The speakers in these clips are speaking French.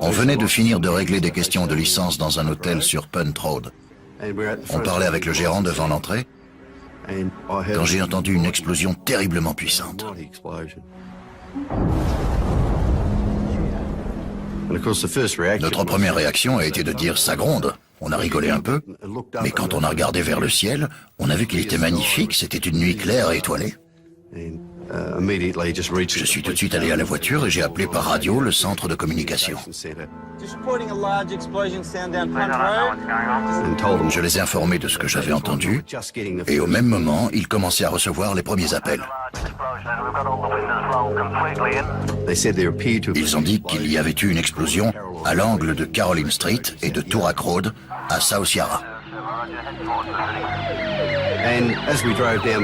On venait de finir de régler des questions de licence dans un hôtel sur Punt Road. On parlait avec le gérant devant l'entrée quand j'ai entendu une explosion terriblement puissante. Notre première réaction a été de dire « ça gronde ». On a rigolé un peu, mais quand on a regardé vers le ciel, on a vu qu'il était magnifique, c'était une nuit claire et étoilée. Je suis tout de suite allé à la voiture et j'ai appelé par radio le centre de communication. Je les ai informés de ce que j'avais entendu et au même moment, ils commençaient à recevoir les premiers appels. Ils ont dit qu'il y avait eu une explosion à l'angle de Caroline Street et de Toorak Road à South Yarra.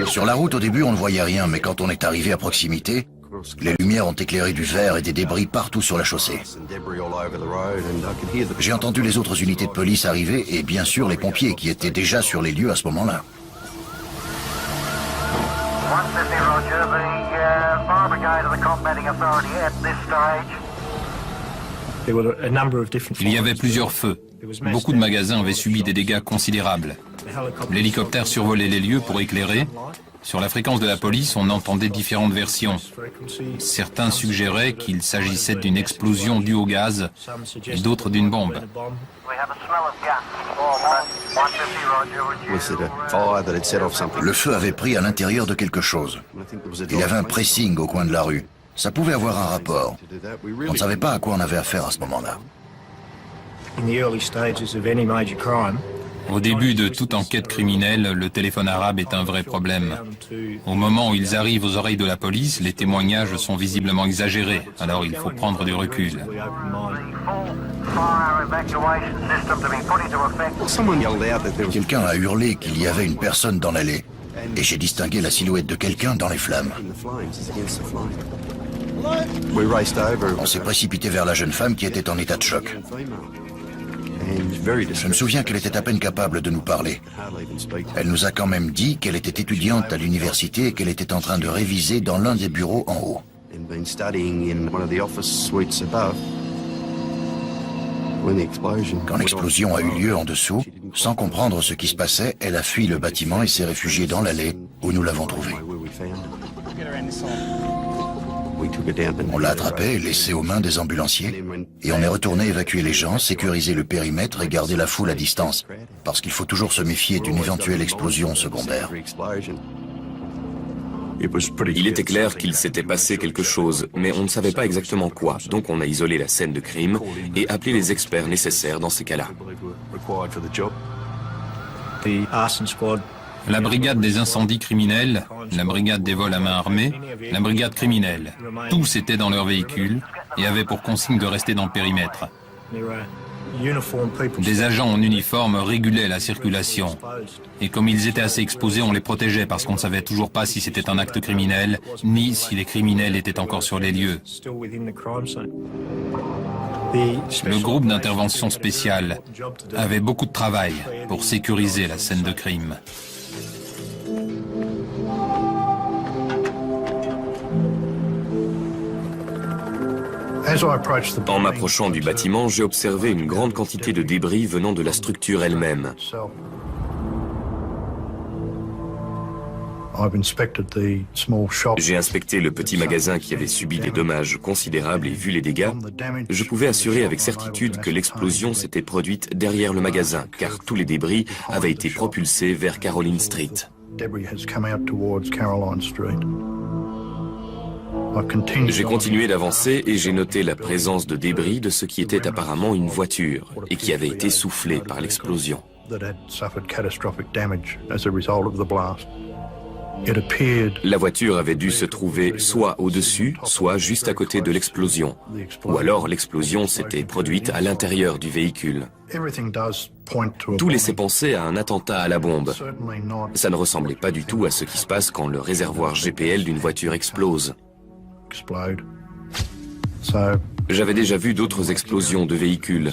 Sur la route, au début, on ne voyait rien, mais quand on est arrivé à proximité, les lumières ont éclairé du verre et des débris partout sur la chaussée. J'ai entendu les autres unités de police arriver et bien sûr les pompiers qui étaient déjà sur les lieux à ce moment-là. Il y avait plusieurs feux. Beaucoup de magasins avaient subi des dégâts considérables. L'hélicoptère survolait les lieux pour éclairer. Sur la fréquence de la police, on entendait différentes versions. Certains suggéraient qu'il s'agissait d'une explosion due au gaz et d'autres d'une bombe. Le feu avait pris à l'intérieur de quelque chose. Il y avait un pressing au coin de la rue. Ça pouvait avoir un rapport. On ne savait pas à quoi on avait affaire à ce moment-là. Au début de toute enquête criminelle, le téléphone arabe est un vrai problème. Au moment où ils arrivent aux oreilles de la police, les témoignages sont visiblement exagérés, alors il faut prendre du recul. Quelqu'un a hurlé qu'il y avait une personne dans l'allée, et j'ai distingué la silhouette de quelqu'un dans les flammes. On s'est précipité vers la jeune femme qui était en état de choc. Je me souviens qu'elle était à peine capable de nous parler. Elle nous a quand même dit qu'elle était étudiante à l'université et qu'elle était en train de réviser dans l'un des bureaux en haut. Quand l'explosion a eu lieu en dessous, sans comprendre ce qui se passait, elle a fui le bâtiment et s'est réfugiée dans l'allée où nous l'avons trouvée. On l'a attrapé et laissé aux mains des ambulanciers et on est retourné évacuer les gens, sécuriser le périmètre et garder la foule à distance, parce qu'il faut toujours se méfier d'une éventuelle explosion secondaire. Il était clair qu'il s'était passé quelque chose, mais on ne savait pas exactement quoi, donc on a isolé la scène de crime et appelé les experts nécessaires dans ces cas-là. La brigade des incendies criminels, la brigade des vols à main armée, la brigade criminelle, tous étaient dans leur véhicule et avaient pour consigne de rester dans le périmètre. Des agents en uniforme régulaient la circulation. Et comme ils étaient assez exposés, on les protégeait parce qu'on ne savait toujours pas si c'était un acte criminel, ni si les criminels étaient encore sur les lieux. Le groupe d'intervention spéciale avait beaucoup de travail pour sécuriser la scène de crime. En m'approchant du bâtiment, j'ai observé une grande quantité de débris venant de la structure elle-même. J'ai inspecté le petit magasin qui avait subi des dommages considérables et vu les dégâts. Je pouvais assurer avec certitude que l'explosion s'était produite derrière le magasin, car tous les débris avaient été propulsés vers Caroline Street. J'ai continué d'avancer et j'ai noté la présence de débris de ce qui était apparemment une voiture et qui avait été soufflée par l'explosion. La voiture avait dû se trouver soit au-dessus, soit juste à côté de l'explosion. Ou alors l'explosion s'était produite à l'intérieur du véhicule. Tout laissait penser à un attentat à la bombe. Ça ne ressemblait pas du tout à ce qui se passe quand le réservoir GPL d'une voiture explose. J'avais déjà vu d'autres explosions de véhicules.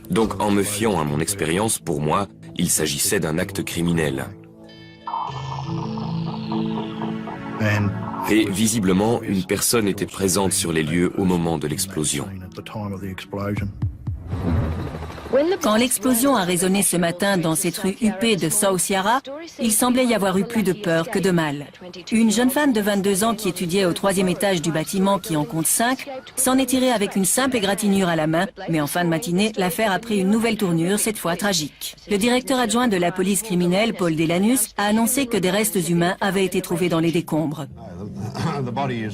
Donc en me fiant à mon expérience, pour moi, il s'agissait d'un acte criminel. Et visiblement, une personne était présente sur les lieux au moment de l'explosion. Quand l'explosion a résonné ce matin dans cette rue huppée de South Yarra, il semblait y avoir eu plus de peur que de mal. Une jeune femme de 22 ans qui étudiait au 3e étage du bâtiment qui en compte 5 s'en est tirée avec une simple égratignure à la main, mais en fin de matinée, l'affaire a pris une nouvelle tournure, cette fois tragique. Le directeur adjoint de la police criminelle, Paul Delanus, a annoncé que des restes humains avaient été trouvés dans les décombres.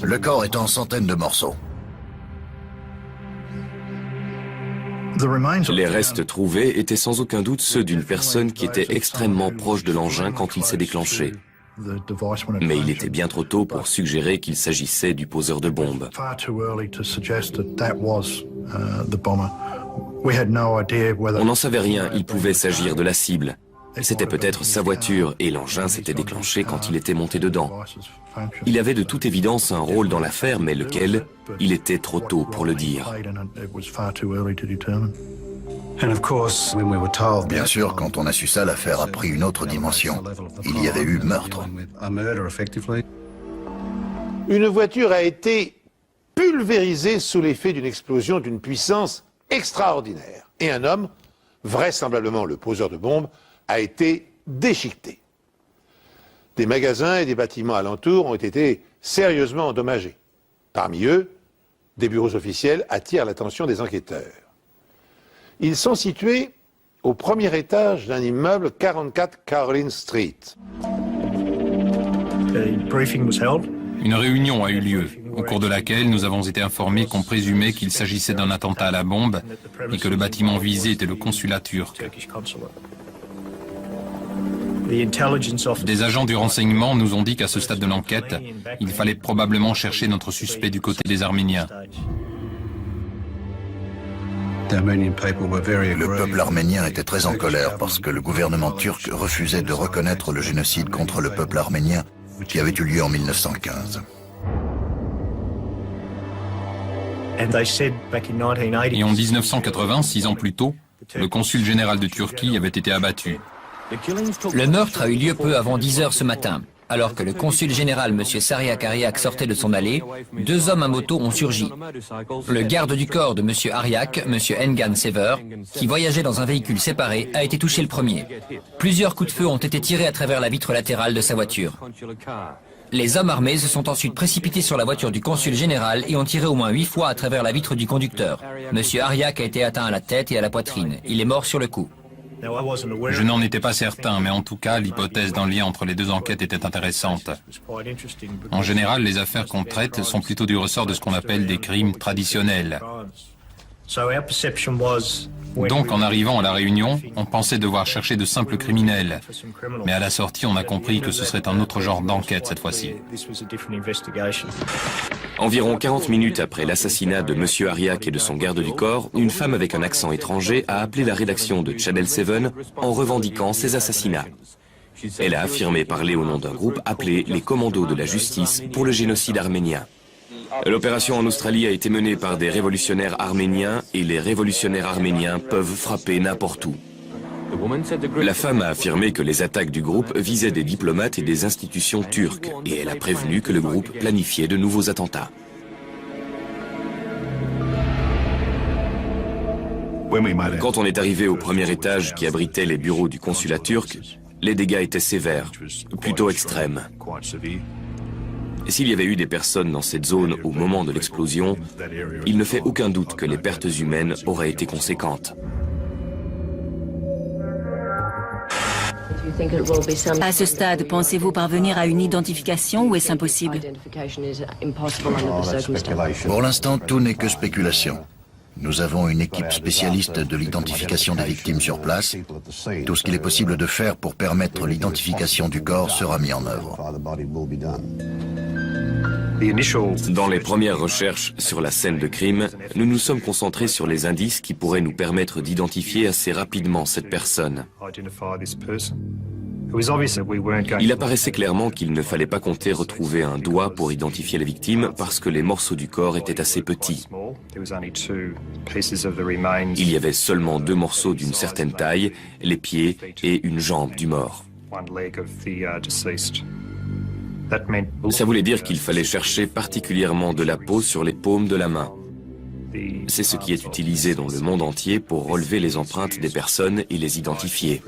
Le corps est en centaines de morceaux. Les restes trouvés étaient sans aucun doute ceux d'une personne qui était extrêmement proche de l'engin quand il s'est déclenché. Mais il était bien trop tôt pour suggérer qu'il s'agissait du poseur de bombes. On n'en savait rien, il pouvait s'agir de la cible. C'était peut-être sa voiture et l'engin s'était déclenché quand il était monté dedans. Il avait de toute évidence un rôle dans l'affaire, mais lequel, il était trop tôt pour le dire. Bien sûr, quand on a su ça, l'affaire a pris une autre dimension. Il y avait eu meurtre. Une voiture a été pulvérisée sous l'effet d'une explosion d'une puissance extraordinaire. Et un homme, vraisemblablement le poseur de bombes, a été déchiqueté. Des magasins et des bâtiments alentours ont été sérieusement endommagés. Parmi eux, des bureaux officiels attirent l'attention des enquêteurs. Ils sont situés au premier étage d'un immeuble 44 Caroline Street. Une réunion a eu lieu, au cours de laquelle nous avons été informés qu'on présumait qu'il s'agissait d'un attentat à la bombe et que le bâtiment visé était le consulat turc. Des agents du renseignement nous ont dit qu'à ce stade de l'enquête, il fallait probablement chercher notre suspect du côté des Arméniens. Le peuple arménien était très en colère parce que le gouvernement turc refusait de reconnaître le génocide contre le peuple arménien qui avait eu lieu en 1915. Et en 1980, 6 ans plus tôt, le consul général de Turquie avait été abattu. Le meurtre a eu lieu peu avant 10 heures ce matin. Alors que le consul général, M. Sariak Ariak, sortait de son allée, 2 hommes à moto ont surgi. Le garde du corps de M. Ariak, M. Engan Sever, qui voyageait dans un véhicule séparé, a été touché le premier. Plusieurs coups de feu ont été tirés à travers la vitre latérale de sa voiture. Les hommes armés se sont ensuite précipités sur la voiture du consul général et ont tiré au moins 8 fois à travers la vitre du conducteur. M. Ariak a été atteint à la tête et à la poitrine. Il est mort sur le coup. Je n'en étais pas certain, mais en tout cas, l'hypothèse d'un lien entre les deux enquêtes était intéressante. En général, les affaires qu'on traite sont plutôt du ressort de ce qu'on appelle des crimes traditionnels. Donc, en arrivant à la réunion, on pensait devoir chercher de simples criminels. Mais à la sortie, on a compris que ce serait un autre genre d'enquête cette fois-ci. Environ 40 minutes après l'assassinat de M. Ariak et de son garde du corps, une femme avec un accent étranger a appelé la rédaction de Channel 7 en revendiquant ces assassinats. Elle a affirmé parler au nom d'un groupe appelé les Commandos de la Justice pour le génocide arménien. L'opération en Australie a été menée par des révolutionnaires arméniens et les révolutionnaires arméniens peuvent frapper n'importe où. La femme a affirmé que les attaques du groupe visaient des diplomates et des institutions turques et elle a prévenu que le groupe planifiait de nouveaux attentats. Quand on est arrivé au premier étage qui abritait les bureaux du consulat turc, les dégâts étaient sévères, plutôt extrêmes. S'il y avait eu des personnes dans cette zone au moment de l'explosion, il ne fait aucun doute que les pertes humaines auraient été conséquentes. À ce stade, pensez-vous parvenir à une identification ou est-ce impossible? Pour l'instant, tout n'est que spéculation. Nous avons une équipe spécialiste de l'identification des victimes sur place. Tout ce qu'il est possible de faire pour permettre l'identification du corps sera mis en œuvre. Dans les premières recherches sur la scène de crime, nous nous sommes concentrés sur les indices qui pourraient nous permettre d'identifier assez rapidement cette personne. Il apparaissait clairement qu'il ne fallait pas compter retrouver un doigt pour identifier la victime parce que les morceaux du corps étaient assez petits. Il y avait seulement 2 morceaux d'une certaine taille, les pieds et une jambe du mort. Ça voulait dire qu'il fallait chercher particulièrement de la peau sur les paumes de la main. C'est ce qui est utilisé dans le monde entier pour relever les empreintes des personnes et les identifier.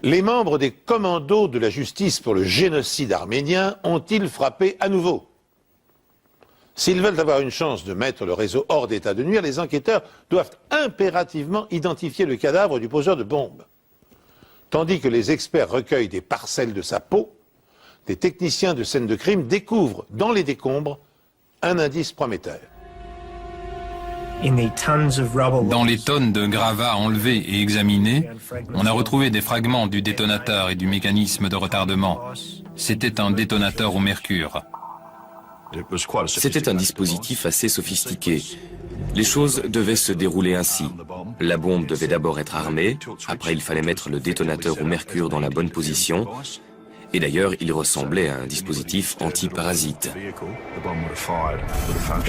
Les membres des commandos de la justice pour le génocide arménien ont-ils frappé à nouveau? S'ils veulent avoir une chance de mettre le réseau hors d'état de nuire, les enquêteurs doivent impérativement identifier le cadavre du poseur de bombes. Tandis que les experts recueillent des parcelles de sa peau, des techniciens de scène de crime découvrent dans les décombres un indice prometteur. Dans les tonnes de gravats enlevés et examinés, on a retrouvé des fragments du détonateur et du mécanisme de retardement. C'était un détonateur au mercure. C'était un dispositif assez sophistiqué. Les choses devaient se dérouler ainsi. La bombe devait d'abord être armée, après il fallait mettre le détonateur au mercure dans la bonne position, et d'ailleurs il ressemblait à un dispositif anti-parasite.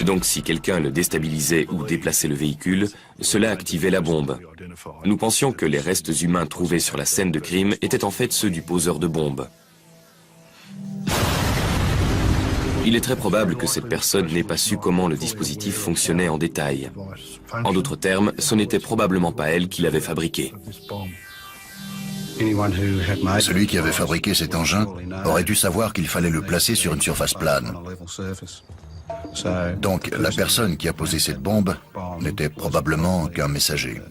Donc si quelqu'un le déstabilisait ou déplaçait le véhicule, cela activait la bombe. Nous pensions que les restes humains trouvés sur la scène de crime étaient en fait ceux du poseur de bombes. Il est très probable que cette personne n'ait pas su comment le dispositif fonctionnait en détail. En d'autres termes, ce n'était probablement pas elle qui l'avait fabriqué. Celui qui avait fabriqué cet engin aurait dû savoir qu'il fallait le placer sur une surface plane. Donc la personne qui a posé cette bombe n'était probablement qu'un messager.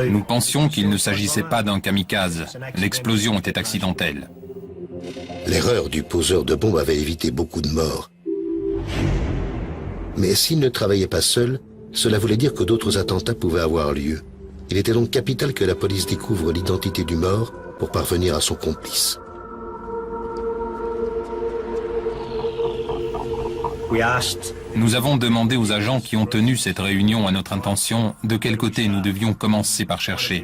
Nous pensions qu'il ne s'agissait pas d'un kamikaze. L'explosion était accidentelle. L'erreur du poseur de bombes avait évité beaucoup de morts. Mais s'il ne travaillait pas seul, cela voulait dire que d'autres attentats pouvaient avoir lieu. Il était donc capital que la police découvre l'identité du mort pour parvenir à son complice. Nous avons demandé aux agents qui ont tenu cette réunion à notre intention de quel côté nous devions commencer par chercher.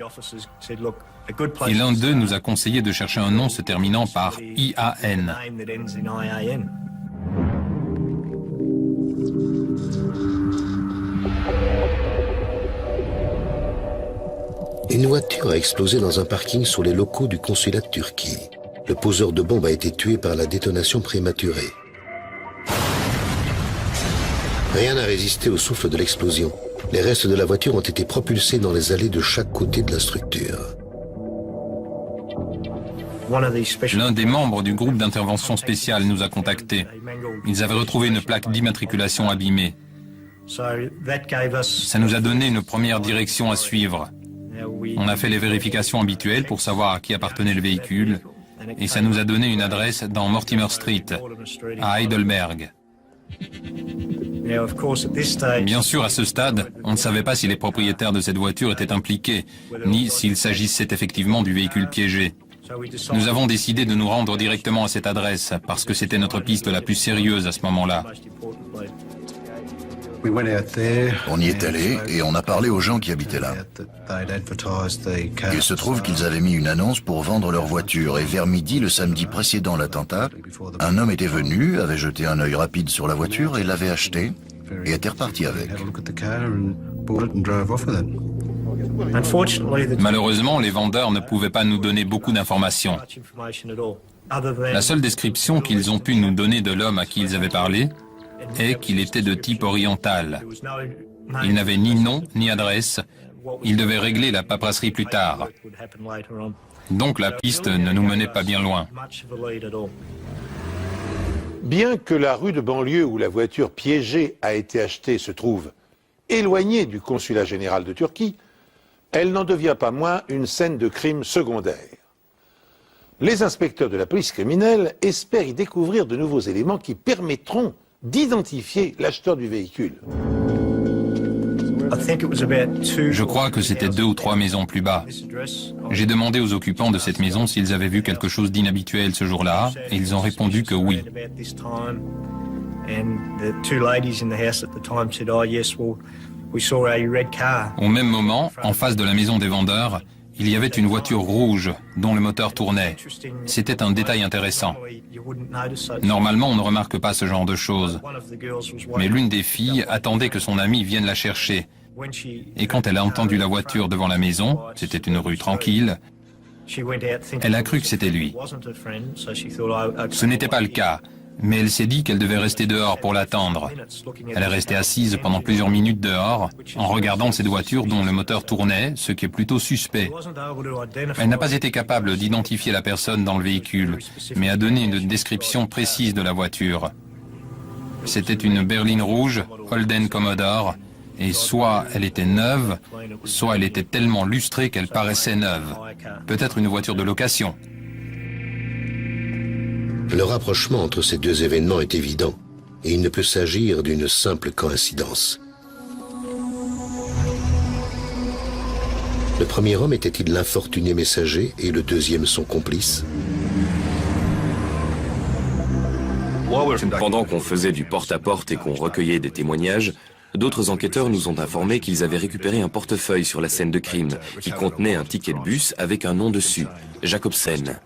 Et l'un d'eux nous a conseillé de chercher un nom se terminant par IAN. Une voiture a explosé dans un parking sur les locaux du consulat de Turquie. Le poseur de bombes a été tué par la détonation prématurée. Rien n'a résisté au souffle de l'explosion. Les restes de la voiture ont été propulsés dans les allées de chaque côté de la structure. L'un des membres du groupe d'intervention spéciale nous a contactés. Ils avaient retrouvé une plaque d'immatriculation abîmée. Ça nous a donné une première direction à suivre. On a fait les vérifications habituelles pour savoir à qui appartenait le véhicule, et ça nous a donné une adresse dans Mortimer Street, à Heidelberg. Bien sûr, à ce stade, on ne savait pas si les propriétaires de cette voiture étaient impliqués, ni s'il s'agissait effectivement du véhicule piégé. Nous avons décidé de nous rendre directement à cette adresse, parce que c'était notre piste la plus sérieuse à ce moment-là. On y est allé et on a parlé aux gens qui habitaient là. Il se trouve qu'ils avaient mis une annonce pour vendre leur voiture et vers midi le samedi précédent l'attentat, un homme était venu, avait jeté un œil rapide sur la voiture et l'avait achetée et était reparti avec. Malheureusement, les vendeurs ne pouvaient pas nous donner beaucoup d'informations. La seule description qu'ils ont pu nous donner de l'homme à qui ils avaient parlé est qu'il était de type oriental. Il n'avait ni nom ni adresse. Il devait régler la paperasserie plus tard. Donc la piste ne nous menait pas bien loin. Bien que la rue de banlieue où la voiture piégée a été achetée se trouve éloignée du consulat général de Turquie, elle n'en devient pas moins une scène de crime secondaire. Les inspecteurs de la police criminelle espèrent y découvrir de nouveaux éléments qui permettront d'identifier l'acheteur du véhicule. Je crois que c'était 2 ou 3 maisons plus bas. J'ai demandé aux occupants de cette maison s'ils avaient vu quelque chose d'inhabituel ce jour-là, et ils ont répondu que oui. Au même moment, en face de la maison des vendeurs, il y avait une voiture rouge dont le moteur tournait. C'était un détail intéressant. Normalement, on ne remarque pas ce genre de choses. Mais l'une des filles attendait que son amie vienne la chercher, Et quand elle a entendu la voiture devant la maison, c'était une rue tranquille, elle a cru que c'était lui. Ce n'était pas le cas, mais elle s'est dit qu'elle devait rester dehors pour l'attendre. Elle est restée assise pendant plusieurs minutes dehors, en regardant cette voiture dont le moteur tournait, ce qui est plutôt suspect. Elle n'a pas été capable d'identifier la personne dans le véhicule, mais a donné une description précise de la voiture. C'était une berline rouge, Holden Commodore, et soit elle était neuve, soit elle était tellement lustrée qu'elle paraissait neuve. Peut-être une voiture de location. Le rapprochement entre ces deux événements est évident, et il ne peut s'agir d'une simple coïncidence. Le premier homme était-il l'infortuné messager et le deuxième son complice? Pendant qu'on faisait du porte-à-porte et qu'on recueillait des témoignages, d'autres enquêteurs nous ont informé qu'ils avaient récupéré un portefeuille sur la scène de crime qui contenait un ticket de bus avec un nom dessus, Jacobsen.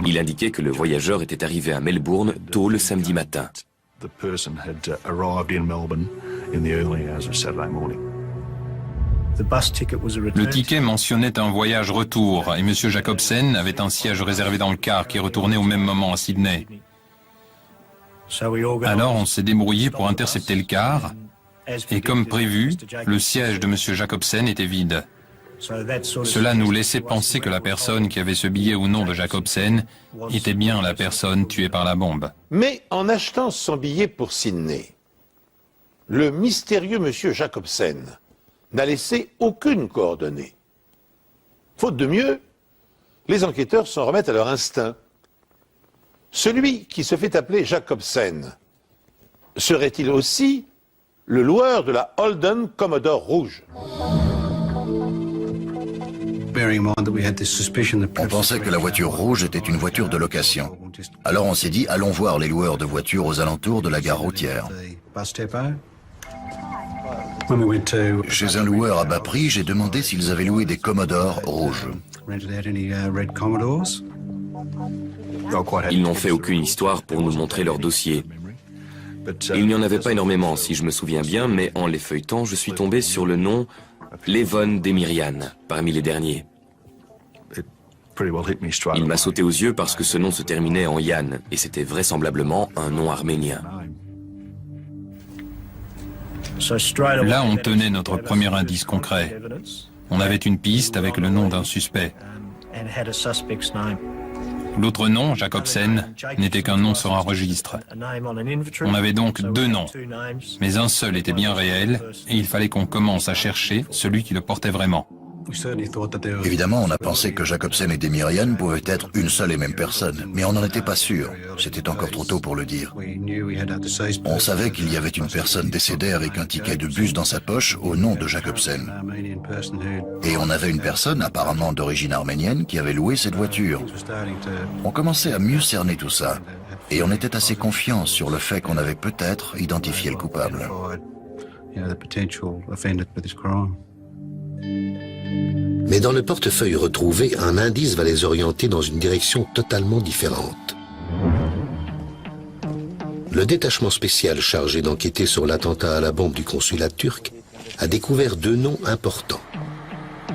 Il indiquait que le voyageur était arrivé à Melbourne tôt le samedi matin. Le ticket mentionnait un voyage retour et M. Jacobsen avait un siège réservé dans le car qui retournait au même moment à Sydney. Alors on s'est débrouillé pour intercepter le car et comme prévu, le siège de M. Jacobsen était vide. Cela nous laissait penser que la personne qui avait ce billet au nom de Jacobsen était bien la personne tuée par la bombe. Mais en achetant son billet pour Sydney, le mystérieux monsieur Jacobsen n'a laissé aucune coordonnée. Faute de mieux, les enquêteurs s'en remettent à leur instinct. Celui qui se fait appeler Jacobsen serait-il aussi le loueur de la Holden Commodore rouge? On pensait que la voiture rouge était une voiture de location. Alors on s'est dit, allons voir les loueurs de voitures aux alentours de la gare routière. Chez un loueur à bas prix, j'ai demandé s'ils avaient loué des Commodore rouges. Ils n'ont fait aucune histoire pour nous montrer leur dossier. Il n'y en avait pas énormément, si je me souviens bien, mais en les feuilletant, je suis tombé sur le nom Levon Demirian, parmi les derniers. Il m'a sauté aux yeux parce que ce nom se terminait en Yann, et c'était vraisemblablement un nom arménien. Là, on tenait notre premier indice concret. On avait une piste avec le nom d'un suspect. L'autre nom, Jacobsen, n'était qu'un nom sur un registre. On avait donc deux noms, mais un seul était bien réel, et il fallait qu'on commence à chercher celui qui le portait vraiment. Évidemment, on a pensé que Jacobsen et Demirian pouvaient être une seule et même personne, mais on n'en était pas sûr. C'était encore trop tôt pour le dire. On savait qu'il y avait une personne décédée avec un ticket de bus dans sa poche au nom de Jacobsen. Et on avait une personne, apparemment d'origine arménienne, qui avait loué cette voiture. On commençait à mieux cerner tout ça, et on était assez confiant sur le fait qu'on avait peut-être identifié le coupable. Mais dans le portefeuille retrouvé, un indice va les orienter dans une direction totalement différente. Le détachement spécial chargé d'enquêter sur l'attentat à la bombe du consulat turc a découvert deux noms importants.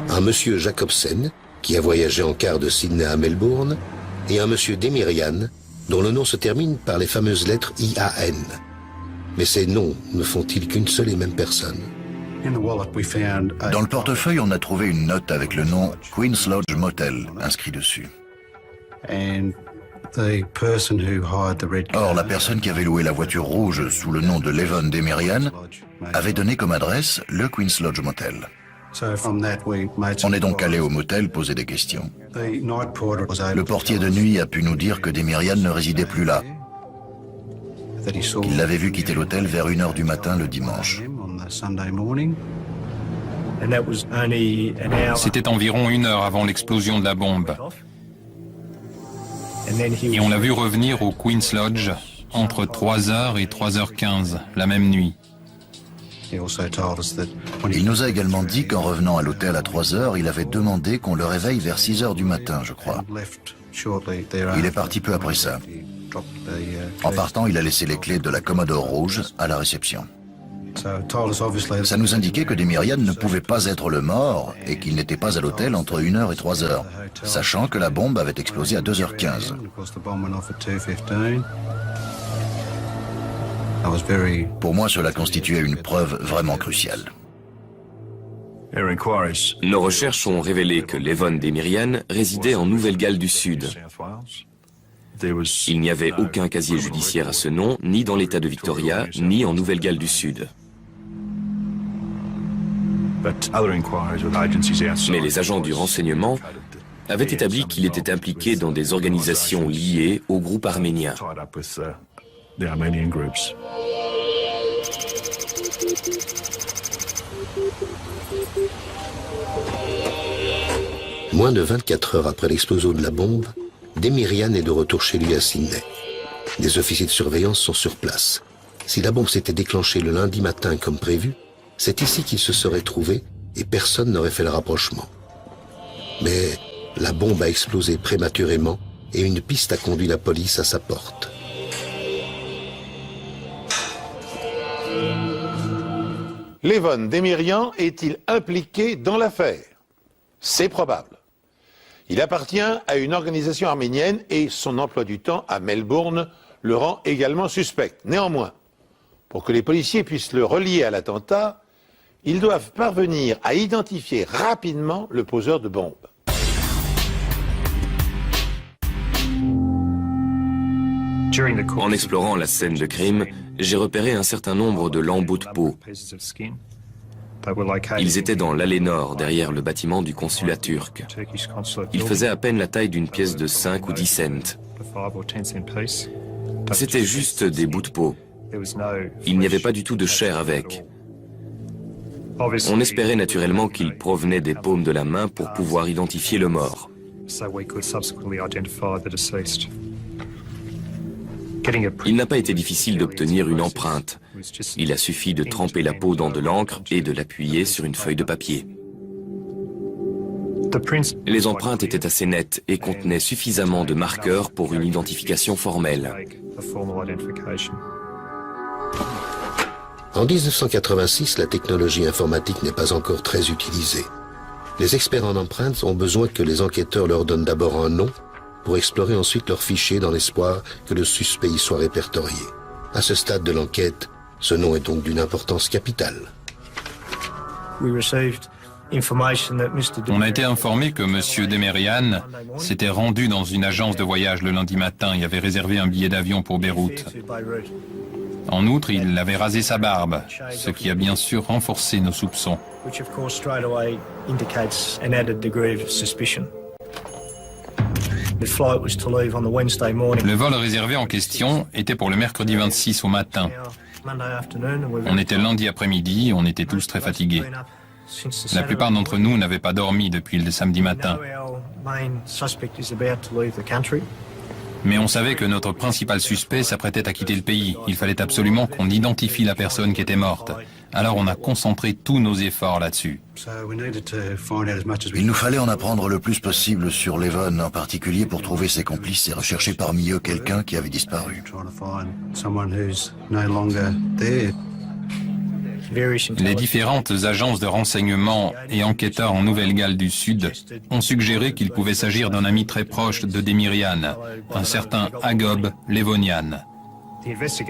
Un monsieur Jacobsen, qui a voyagé en car de Sydney à Melbourne, et un monsieur Demirian, dont le nom se termine par les fameuses lettres IAN. Mais ces noms ne font-ils qu'une seule et même personne? Dans le portefeuille, on a trouvé une note avec le nom Queen's Lodge Motel inscrit dessus. Or, la personne qui avait loué la voiture rouge sous le nom de Levon Demirian avait donné comme adresse le Queen's Lodge Motel. On est donc allé au motel poser des questions. Le portier de nuit a pu nous dire que Demirian ne résidait plus là. Il l'avait vu quitter l'hôtel vers 1h du matin le dimanche. C'était environ 1 heure avant l'explosion de la bombe. Et on l'a vu revenir au Queen's Lodge entre 3h et 3h15 la même nuit. Il nous a également dit qu'en revenant à l'hôtel à 3h, il avait demandé qu'on le réveille vers 6h du matin, je crois. Il est parti peu après ça. En partant, il a laissé les clés de la Commodore rouge à la réception. Ça nous indiquait que Demirian ne pouvait pas être le mort et qu'il n'était pas à l'hôtel entre 1h et 3h, sachant que la bombe avait explosé à 2h15. Pour moi, cela constituait une preuve vraiment cruciale. Nos recherches ont révélé que Levon Demirian résidait en Nouvelle-Galles du Sud. Il n'y avait aucun casier judiciaire à ce nom, ni dans l'État de Victoria, ni en Nouvelle-Galles du Sud. Mais les agents du renseignement avaient établi qu'il était impliqué dans des organisations liées au groupe arménien. Moins de 24 heures après l'explosion de la bombe, Demirian est de retour chez lui à Sydney. Des officiers de surveillance sont sur place. Si la bombe s'était déclenchée le lundi matin comme prévu, c'est ici qu'il se serait trouvé et personne n'aurait fait le rapprochement. Mais la bombe a explosé prématurément et une piste a conduit la police à sa porte. Levon Demirian est-il impliqué dans l'affaire? C'est probable. Il appartient à une organisation arménienne et son emploi du temps à Melbourne le rend également suspect. Néanmoins, pour que les policiers puissent le relier à l'attentat, ils doivent parvenir à identifier rapidement le poseur de bombe. En explorant la scène de crime, j'ai repéré un certain nombre de lambeaux de peau. Ils étaient dans l'allée nord, derrière le bâtiment du consulat turc. Ils faisaient à peine la taille d'une pièce de 5 ou 10 cents. C'était juste des bouts de peau. Il n'y avait pas du tout de chair avec. On espérait naturellement qu'ils provenaient des paumes de la main pour pouvoir identifier le mort. Il n'a pas été difficile d'obtenir une empreinte. Il a suffi de tremper la peau dans de l'encre et de l'appuyer sur une feuille de papier. Les empreintes étaient assez nettes et contenaient suffisamment de marqueurs pour une identification formelle. En 1986, la technologie informatique n'est pas encore très utilisée. Les experts en empreintes ont besoin que les enquêteurs leur donnent d'abord un nom pour explorer ensuite leurs fichiers dans l'espoir que le suspect y soit répertorié. À ce stade de l'enquête, ce nom est donc d'une importance capitale. On a été informé que M. Demirian s'était rendu dans une agence de voyage le lundi matin et avait réservé un billet d'avion pour Beyrouth. En outre, il avait rasé sa barbe, ce qui a bien sûr renforcé nos soupçons. Le vol réservé en question était pour le mercredi 26 au matin. On était lundi après-midi, on était tous très fatigués. La plupart d'entre nous n'avaient pas dormi depuis le samedi matin. Mais on savait que notre principal suspect s'apprêtait à quitter le pays. Il fallait absolument qu'on identifie la personne qui était morte. Alors on a concentré tous nos efforts là-dessus. Il nous fallait en apprendre le plus possible sur Levon, en particulier pour trouver ses complices et rechercher parmi eux quelqu'un qui avait disparu. Les différentes agences de renseignement et enquêteurs en Nouvelle-Galles du Sud ont suggéré qu'il pouvait s'agir d'un ami très proche de Demirian, un certain Agob Levonian.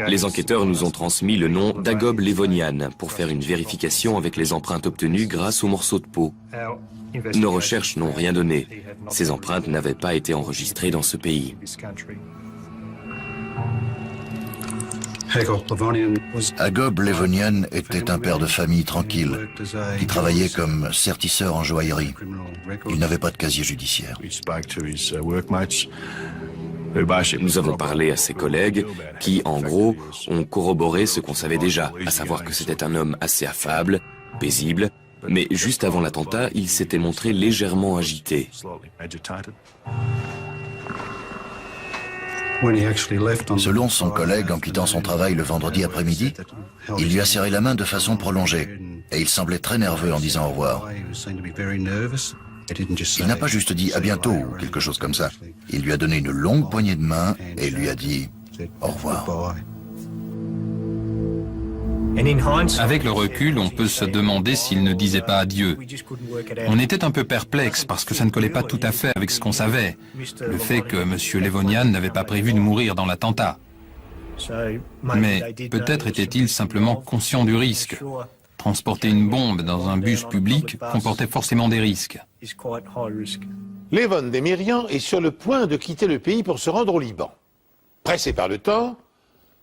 Les enquêteurs nous ont transmis le nom d'Agob Levonian pour faire une vérification avec les empreintes obtenues grâce aux morceaux de peau. Nos recherches n'ont rien donné. Ces empreintes n'avaient pas été enregistrées dans ce pays. Agob Levonian était un père de famille tranquille, qui travaillait comme sertisseur en joaillerie. Il n'avait pas de casier judiciaire. Nous avons parlé à ses collègues qui, en gros, ont corroboré ce qu'on savait déjà, à savoir que c'était un homme assez affable, paisible, mais juste avant l'attentat, il s'était montré légèrement agité. Selon son collègue, en quittant son travail le vendredi après-midi, il lui a serré la main de façon prolongée et il semblait très nerveux en disant au revoir. Il n'a pas juste dit à bientôt ou quelque chose comme ça. Il lui a donné une longue poignée de main et lui a dit au revoir. Avec le recul, on peut se demander s'il ne disait pas adieu. On était un peu perplexe parce que ça ne collait pas tout à fait avec ce qu'on savait. Le fait que M. Levonian n'avait pas prévu de mourir dans l'attentat. Mais peut-être était-il simplement conscient du risque. Transporter une bombe dans un bus public comportait forcément des risques. Levon Demirian est sur le point de quitter le pays pour se rendre au Liban. Pressés par le temps,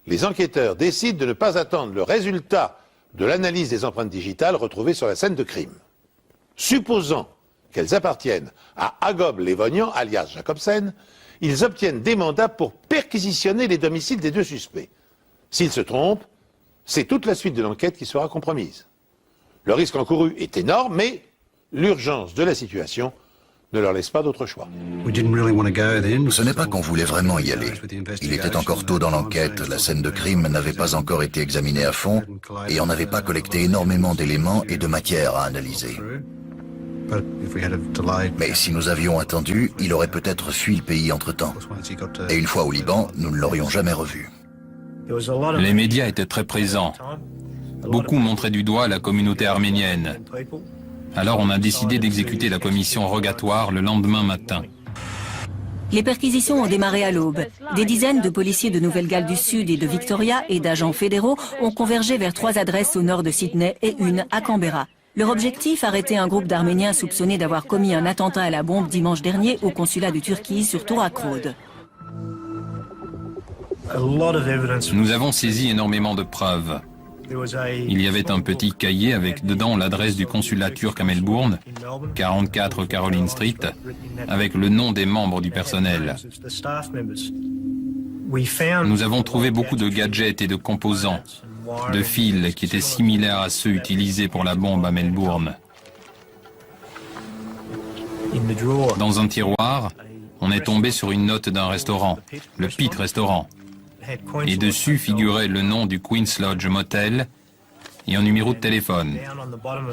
les enquêteurs décident de ne pas attendre le résultat de l'analyse des empreintes digitales retrouvées sur la scène de crime. Supposant qu'elles appartiennent à Agob Levonian, alias Jacobsen, ils obtiennent des mandats pour perquisitionner les domiciles des deux suspects. S'ils se trompent, c'est toute la suite de l'enquête qui sera compromise. Le risque encouru est énorme, mais l'urgence de la situation ne leur laisse pas d'autre choix. Ce n'est pas qu'on voulait vraiment y aller. Il était encore tôt dans l'enquête, la scène de crime n'avait pas encore été examinée à fond et on n'avait pas collecté énormément d'éléments et de matière à analyser. Mais si nous avions attendu, il aurait peut-être fui le pays entre-temps. Et une fois au Liban, nous ne l'aurions jamais revu. Les médias étaient très présents. Beaucoup montraient du doigt la communauté arménienne. Alors on a décidé d'exécuter la commission rogatoire le lendemain matin. Les perquisitions ont démarré à l'aube. Des dizaines de policiers de Nouvelle-Galles du Sud et de Victoria et d'agents fédéraux ont convergé vers 3 adresses au nord de Sydney et une à Canberra. Leur objectif, arrêter un groupe d'Arméniens soupçonnés d'avoir commis un attentat à la bombe dimanche dernier au consulat de Turquie sur Toorak Road. Nous avons saisi énormément de preuves. Il y avait un petit cahier avec dedans l'adresse du consulat turc à Melbourne, 44 Caroline Street, avec le nom des membres du personnel. Nous avons trouvé beaucoup de gadgets et de composants, de fils qui étaient similaires à ceux utilisés pour la bombe à Melbourne. Dans un tiroir, on est tombé sur une note d'un restaurant, le Pitt Restaurant. Et dessus figurait le nom du Queen's Lodge Motel et un numéro de téléphone.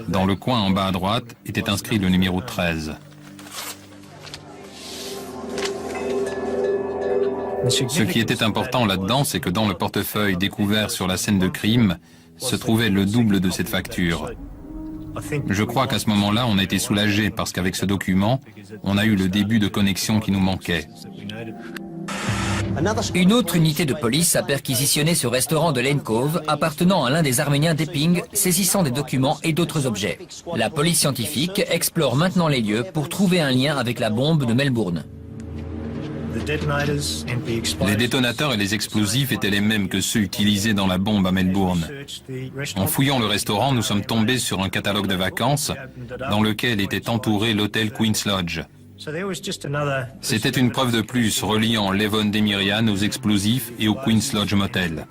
Dans le coin en bas à droite était inscrit le numéro 13. Ce qui était important là-dedans, c'est que dans le portefeuille découvert sur la scène de crime se trouvait le double de cette facture. Je crois qu'à ce moment-là, on a été soulagés parce qu'avec ce document, on a eu le début de connexion qui nous manquait. Une autre unité de police a perquisitionné ce restaurant de Lane Cove appartenant à l'un des Arméniens d'Epping, saisissant des documents et d'autres objets. La police scientifique explore maintenant les lieux pour trouver un lien avec la bombe de Melbourne. Les détonateurs et les explosifs étaient les mêmes que ceux utilisés dans la bombe à Melbourne. En fouillant le restaurant, nous sommes tombés sur un catalogue de vacances dans lequel était entouré l'hôtel Queen's Lodge. C'était une preuve de plus reliant Levon Demirian aux explosifs et au Queen's Lodge Motel.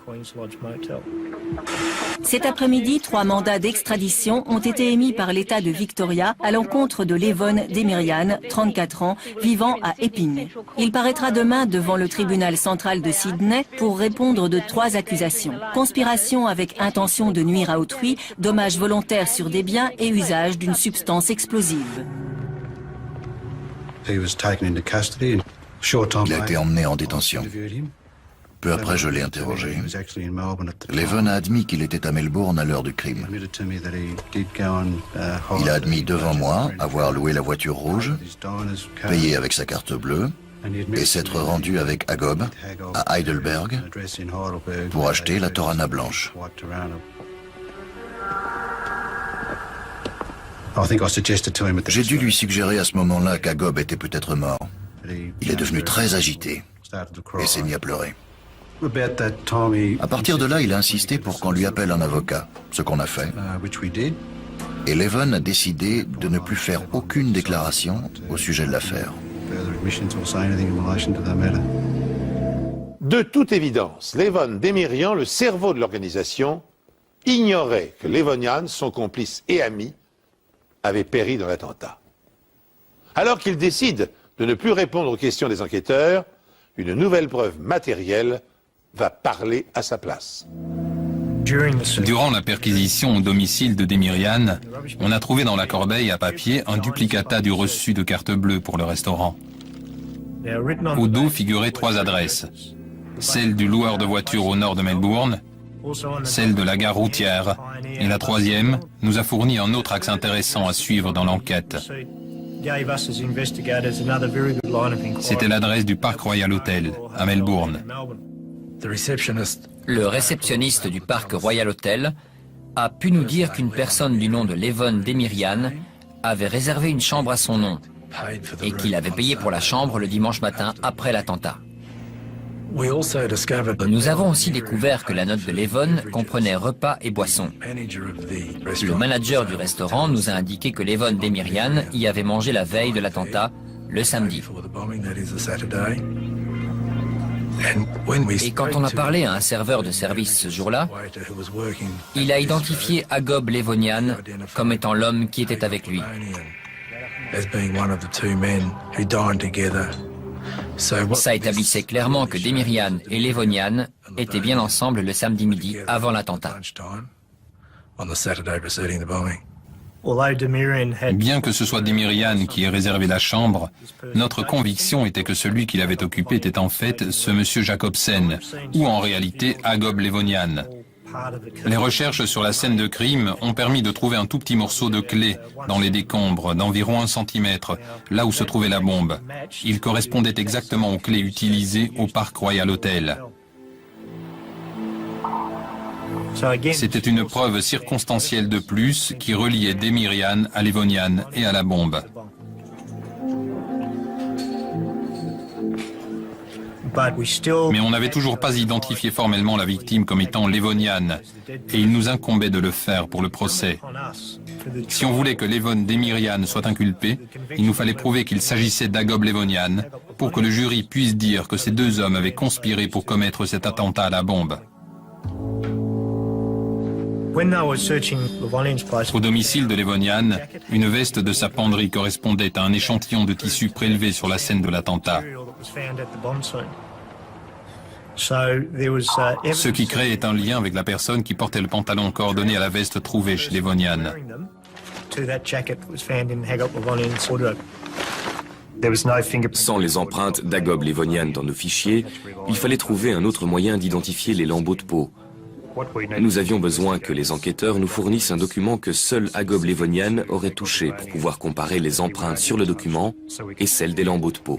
Cet après-midi, 3 mandats d'extradition ont été émis par l'État de Victoria à l'encontre de Levon Demirian, 34 ans, vivant à Epping. Il paraîtra demain devant le tribunal central de Sydney pour répondre de 3 accusations. Conspiration avec intention de nuire à autrui, dommages volontaires sur des biens et usage d'une substance explosive. Il a été emmené en détention. Peu après, je l'ai interrogé. Levon a admis qu'il était à Melbourne à l'heure du crime. Il a admis devant moi avoir loué la voiture rouge, payé avec sa carte bleue et s'être rendu avec Agob à Heidelberg pour acheter la Torana blanche. J'ai dû lui suggérer à ce moment-là qu'Agob était peut-être mort. Il est devenu très agité et s'est mis à pleurer. À partir de là, il a insisté pour qu'on lui appelle un avocat, ce qu'on a fait. Et Levon a décidé de ne plus faire aucune déclaration au sujet de l'affaire. De toute évidence, Levon Demirian, le cerveau de l'organisation, ignorait que Levonian, son complice et ami, avait péri dans l'attentat. Alors qu'il décide de ne plus répondre aux questions des enquêteurs, une nouvelle preuve matérielle va parler à sa place. Durant la perquisition au domicile de Demirian, on a trouvé dans la corbeille à papier un duplicata du reçu de carte bleue pour le restaurant. Au dos figuraient 3 adresses. Celle du loueur de voitures au nord de Melbourne, celle de la gare routière. Et la troisième nous a fourni un autre axe intéressant à suivre dans l'enquête. C'était l'adresse du Park Royal Hotel, à Melbourne. Le réceptionniste du Parc Royal Hotel a pu nous dire qu'une personne du nom de Levon Demirian avait réservé une chambre à son nom et qu'il avait payé pour la chambre le dimanche matin après l'attentat. Nous avons aussi découvert que la note de Levon comprenait repas et boissons. Le manager du restaurant nous a indiqué que Levon Demirian y avait mangé la veille de l'attentat, le samedi. Et quand on a parlé à un serveur de service ce jour-là, il a identifié Agob Levonian comme étant l'homme qui était avec lui. Ça établissait clairement que Demirian et Levonian étaient bien ensemble le samedi midi avant l'attentat. Bien que ce soit Demirian qui ait réservé la chambre, notre conviction était que celui qui l'avait occupé était en fait ce monsieur Jacobsen, ou en réalité Agob Levonian. Les recherches sur la scène de crime ont permis de trouver un tout petit morceau de clé dans les décombres d'environ 1 centimètre, là où se trouvait la bombe. Il correspondait exactement aux clés utilisées au Park Royal Hotel. C'était une preuve circonstancielle de plus qui reliait Demirian à Levonian et à la bombe. Mais on n'avait toujours pas identifié formellement la victime comme étant Levonian, et il nous incombait de le faire pour le procès. Si on voulait que Levon Demirian soit inculpé, il nous fallait prouver qu'il s'agissait d'Agob Levonian pour que le jury puisse dire que ces deux hommes avaient conspiré pour commettre cet attentat à la bombe. Au domicile de Levonian, une veste de sa penderie correspondait à un échantillon de tissu prélevé sur la scène de l'attentat. Ce qui créait un lien avec la personne qui portait le pantalon coordonné à la veste trouvée chez Levonian. Sans les empreintes d'Agob Levonian dans nos fichiers, il fallait trouver un autre moyen d'identifier les lambeaux de peau. Nous avions besoin que les enquêteurs nous fournissent un document que seul Agob Levonian aurait touché pour pouvoir comparer les empreintes sur le document et celles des lambeaux de peau.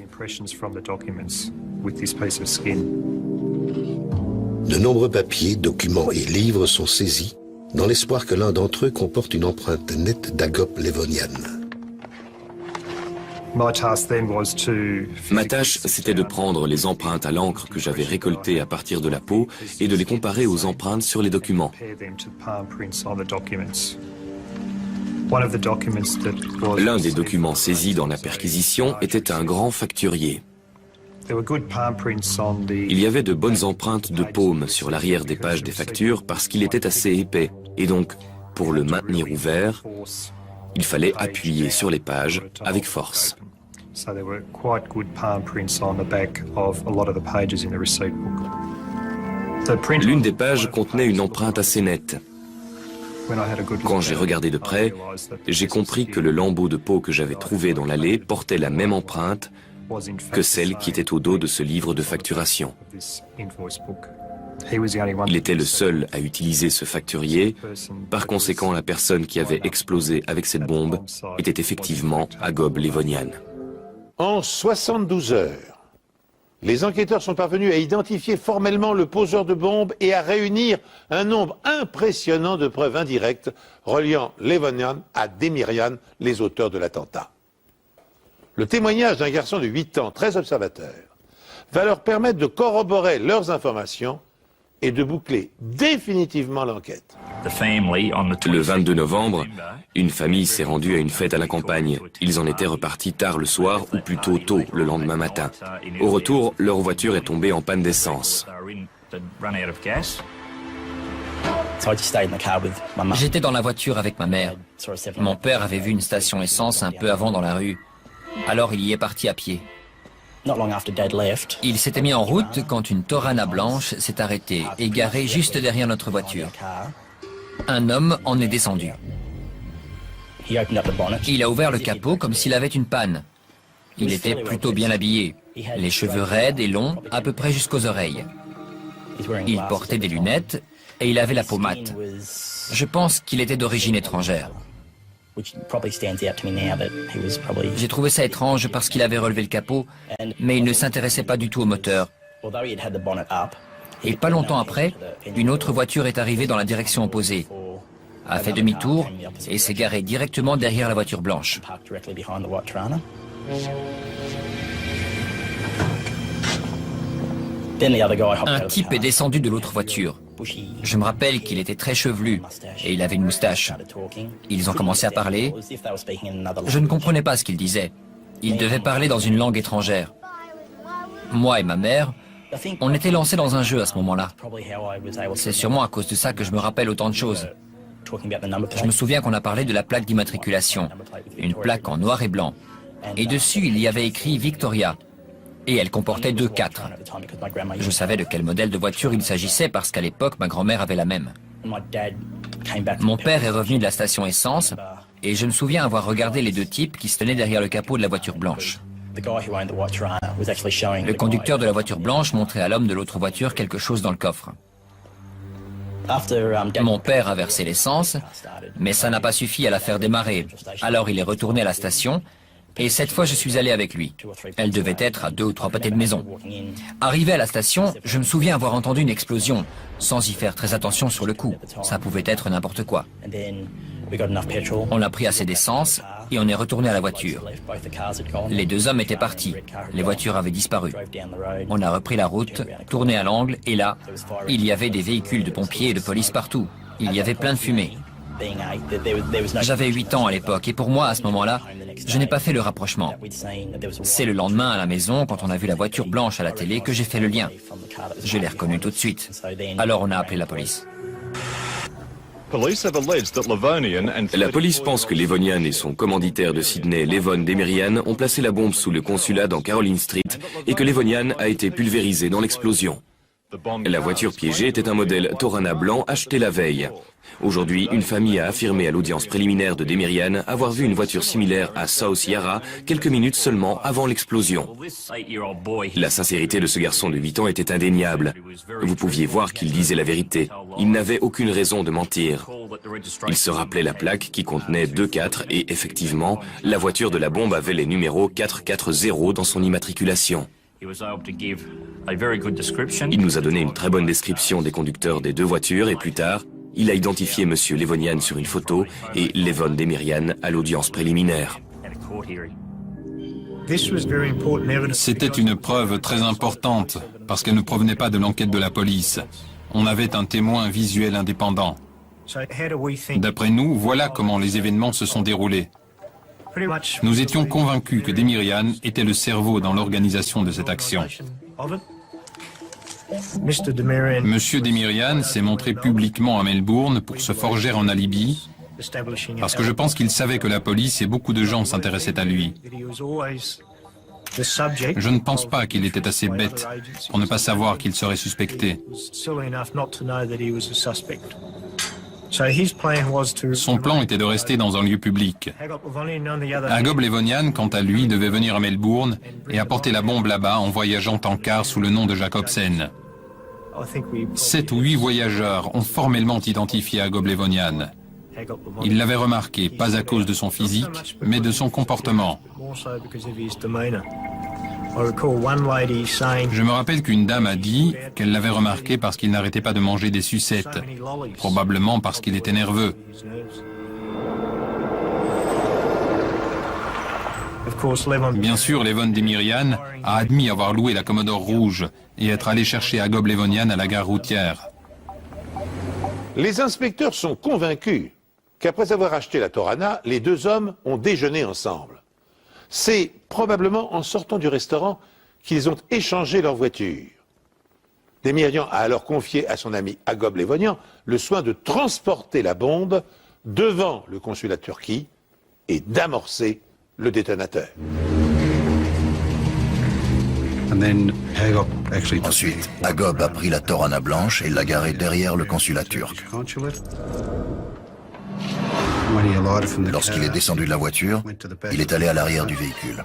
De nombreux papiers, documents et livres sont saisis dans l'espoir que l'un d'entre eux comporte une empreinte nette d'Agob Levonian. Ma tâche, c'était de prendre les empreintes à l'encre que j'avais récoltées à partir de la peau et de les comparer aux empreintes sur les documents. L'un des documents saisis dans la perquisition était un grand facturier. Il y avait de bonnes empreintes de paume sur l'arrière des pages des factures parce qu'il était assez épais, et donc, pour le maintenir ouvert, il fallait appuyer sur les pages avec force. L'une des pages contenait une empreinte assez nette. Quand j'ai regardé de près, j'ai compris que le lambeau de peau que j'avais trouvé dans l'allée portait la même empreinte que celle qui était au dos de ce livre de facturation. Il était le seul à utiliser ce facturier. Par conséquent, la personne qui avait explosé avec cette bombe était effectivement Agob Levonian. En 72 heures, les enquêteurs sont parvenus à identifier formellement le poseur de bombes et à réunir un nombre impressionnant de preuves indirectes reliant Levonian à Demirian, les auteurs de l'attentat. Le témoignage d'un garçon de 8 ans, très observateur, va leur permettre de corroborer leurs informations et de boucler définitivement l'enquête. Le 22 novembre, une famille s'est rendue à une fête à la campagne. Ils en étaient repartis tard le soir ou plutôt tôt le lendemain matin. Au retour, leur voiture est tombée en panne d'essence. J'étais dans la voiture avec ma mère. Mon père avait vu une station essence un peu avant dans la rue. Alors il y est parti à pied. Il s'était mis en route quand une Torana blanche s'est arrêtée, égarée juste derrière notre voiture. Un homme en est descendu. Il a ouvert le capot comme s'il avait une panne. Il était plutôt bien habillé, les cheveux raides et longs, à peu près jusqu'aux oreilles. Il portait des lunettes et il avait la peau mate. Je pense qu'il était d'origine étrangère. J'ai trouvé ça étrange parce qu'il avait relevé le capot, mais il ne s'intéressait pas du tout au moteur. Et pas longtemps après, une autre voiture est arrivée dans la direction opposée, a fait demi-tour et s'est garée directement derrière la voiture blanche. Un type est descendu de l'autre voiture. Je me rappelle qu'il était très chevelu et il avait une moustache. Ils ont commencé à parler. Je ne comprenais pas ce qu'ils disaient. Ils devaient parler dans une langue étrangère. Moi et ma mère, on était lancés dans un jeu à ce moment-là. C'est sûrement à cause de ça que je me rappelle autant de choses. Je me souviens qu'on a parlé de la plaque d'immatriculation, une plaque en noir et blanc. Et dessus, il y avait écrit Victoria. Et elle comportait 2-4. Je savais de quel modèle de voiture il s'agissait parce qu'à l'époque, ma grand-mère avait la même. Mon père est revenu de la station essence et je me souviens avoir regardé les deux types qui se tenaient derrière le capot de la voiture blanche. Le conducteur de la voiture blanche montrait à l'homme de l'autre voiture quelque chose dans le coffre. Mon père a versé l'essence, mais ça n'a pas suffi à la faire démarrer. Alors il est retourné à la station. Et cette fois, je suis allé avec lui. Elle devait être à 2 ou 3 pâtés de maison. Arrivé à la station, je me souviens avoir entendu une explosion, sans y faire très attention sur le coup. Ça pouvait être n'importe quoi. On a pris assez d'essence et on est retourné à la voiture. Les deux hommes étaient partis. Les voitures avaient disparu. On a repris la route, tourné à l'angle et là, il y avait des véhicules de pompiers et de police partout. Il y avait plein de fumée. J'avais 8 ans à l'époque et pour moi, à ce moment-là, je n'ai pas fait le rapprochement. C'est le lendemain à la maison, quand on a vu la voiture blanche à la télé, que j'ai fait le lien. Je l'ai reconnue tout de suite. Alors on a appelé la police. La police pense que Levonian et son commanditaire de Sydney, Levon Demirian, ont placé la bombe sous le consulat dans Caroline Street et que Levonian a été pulvérisé dans l'explosion. La voiture piégée était un modèle Torana blanc acheté la veille. Aujourd'hui, une famille a affirmé à l'audience préliminaire de Demirian avoir vu une voiture similaire à South Yarra quelques minutes seulement avant l'explosion. La sincérité de ce garçon de 8 ans était indéniable. Vous pouviez voir qu'il disait la vérité. Il n'avait aucune raison de mentir. Il se rappelait la plaque qui contenait 2-4 et effectivement, la voiture de la bombe avait les numéros 440 dans son immatriculation. Il nous a donné une très bonne description des conducteurs des deux voitures et plus tard, il a identifié M. Levonian sur une photo et Levon Demirian à l'audience préliminaire. C'était une preuve très importante parce qu'elle ne provenait pas de l'enquête de la police. On avait un témoin visuel indépendant. D'après nous, voilà comment les événements se sont déroulés. Nous étions convaincus que Demirian était le cerveau dans l'organisation de cette action. Monsieur Demirian s'est montré publiquement à Melbourne pour se forger un alibi, parce que je pense qu'il savait que la police et beaucoup de gens s'intéressaient à lui. Je ne pense pas qu'il était assez bête pour ne pas savoir qu'il serait suspecté. Son plan était de rester dans un lieu public. Agop Levonian, quant à lui, devait venir à Melbourne et apporter la bombe là-bas en voyageant en car sous le nom de Jacobsen. 7 ou 8 voyageurs ont formellement identifié Agop Levonian. Ils l'avaient remarqué, pas à cause de son physique, mais de son comportement. Je me rappelle qu'une dame a dit qu'elle l'avait remarqué parce qu'il n'arrêtait pas de manger des sucettes, probablement parce qu'il était nerveux. Bien sûr, Levon Demirian a admis avoir loué la Commodore rouge et être allé chercher Agop Levonian à la gare routière. Les inspecteurs sont convaincus qu'après avoir acheté la Torana, les deux hommes ont déjeuné ensemble. C'est probablement en sortant du restaurant qu'ils ont échangé leur voiture. Demirian a alors confié à son ami Agop Levonian le soin de transporter la bombe devant le consulat de Turquie et d'amorcer le détonateur. Ensuite, Agop a pris la Torana blanche et l'a garée derrière le consulat turc. Lorsqu'il est descendu de la voiture, il est allé à l'arrière du véhicule.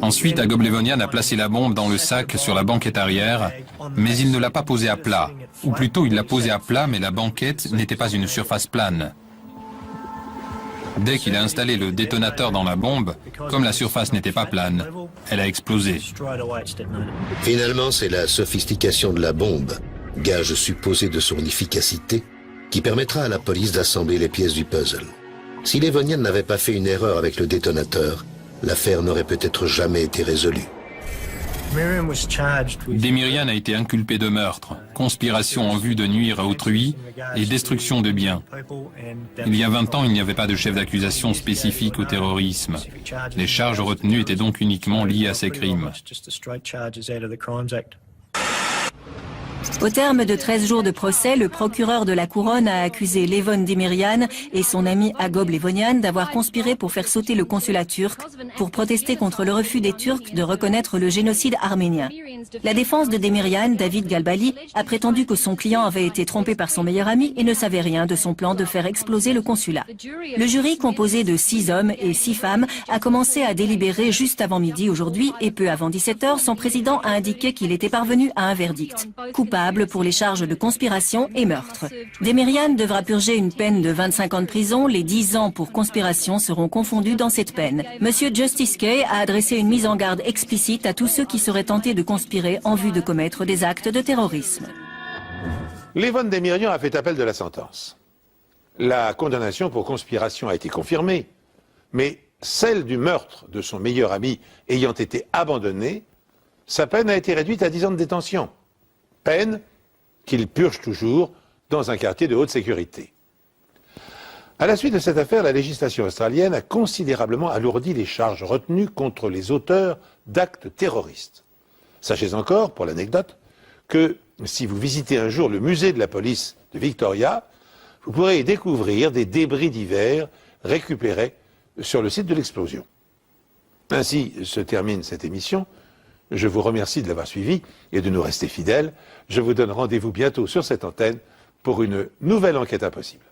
Ensuite, Agop Levonian a placé la bombe dans le sac sur la banquette arrière, mais il ne l'a pas posée à plat. Ou plutôt, il l'a posée à plat, mais la banquette n'était pas une surface plane. Dès qu'il a installé le détonateur dans la bombe, comme la surface n'était pas plane, elle a explosé. Finalement, c'est la sophistication de la bombe, gage supposé de son efficacité, qui permettra à la police d'assembler les pièces du puzzle. Si Levonian n'avait pas fait une erreur avec le détonateur, l'affaire n'aurait peut-être jamais été résolue. Demirian a été inculpé de meurtre, conspiration en vue de nuire à autrui et destruction de biens. Il y a 20 ans, il n'y avait pas de chef d'accusation spécifique au terrorisme. Les charges retenues étaient donc uniquement liées à ces crimes. Au terme de 13 jours de procès, le procureur de la Couronne a accusé Levon Demirian et son ami Agop Levonian d'avoir conspiré pour faire sauter le consulat turc pour protester contre le refus des Turcs de reconnaître le génocide arménien. La défense de Demirian, David Galbali, a prétendu que son client avait été trompé par son meilleur ami et ne savait rien de son plan de faire exploser le consulat. Le jury, composé de 6 hommes et 6 femmes, a commencé à délibérer juste avant midi aujourd'hui et peu avant 17h, son président a indiqué qu'il était parvenu à un verdict. Coupable pour les charges de conspiration et meurtre. Demirian devra purger une peine de 25 ans de prison. Les 10 ans pour conspiration seront confondus dans cette peine. Monsieur Justice Kay a adressé une mise en garde explicite à tous ceux qui seraient tentés de conspirer en vue de commettre des actes de terrorisme. Levon Demirian a fait appel de la sentence. La condamnation pour conspiration a été confirmée, mais celle du meurtre de son meilleur ami ayant été abandonnée, sa peine a été réduite à 10 ans de détention. Peine qu'il purge toujours dans un quartier de haute sécurité. À la suite de cette affaire, la législation australienne a considérablement alourdi les charges retenues contre les auteurs d'actes terroristes. Sachez encore, pour l'anecdote, que si vous visitez un jour le musée de la police de Victoria, vous pourrez y découvrir des débris divers récupérés sur le site de l'explosion. Ainsi se termine cette émission. Je vous remercie de l'avoir suivi et de nous rester fidèles. Je vous donne rendez-vous bientôt sur cette antenne pour une nouvelle enquête impossible.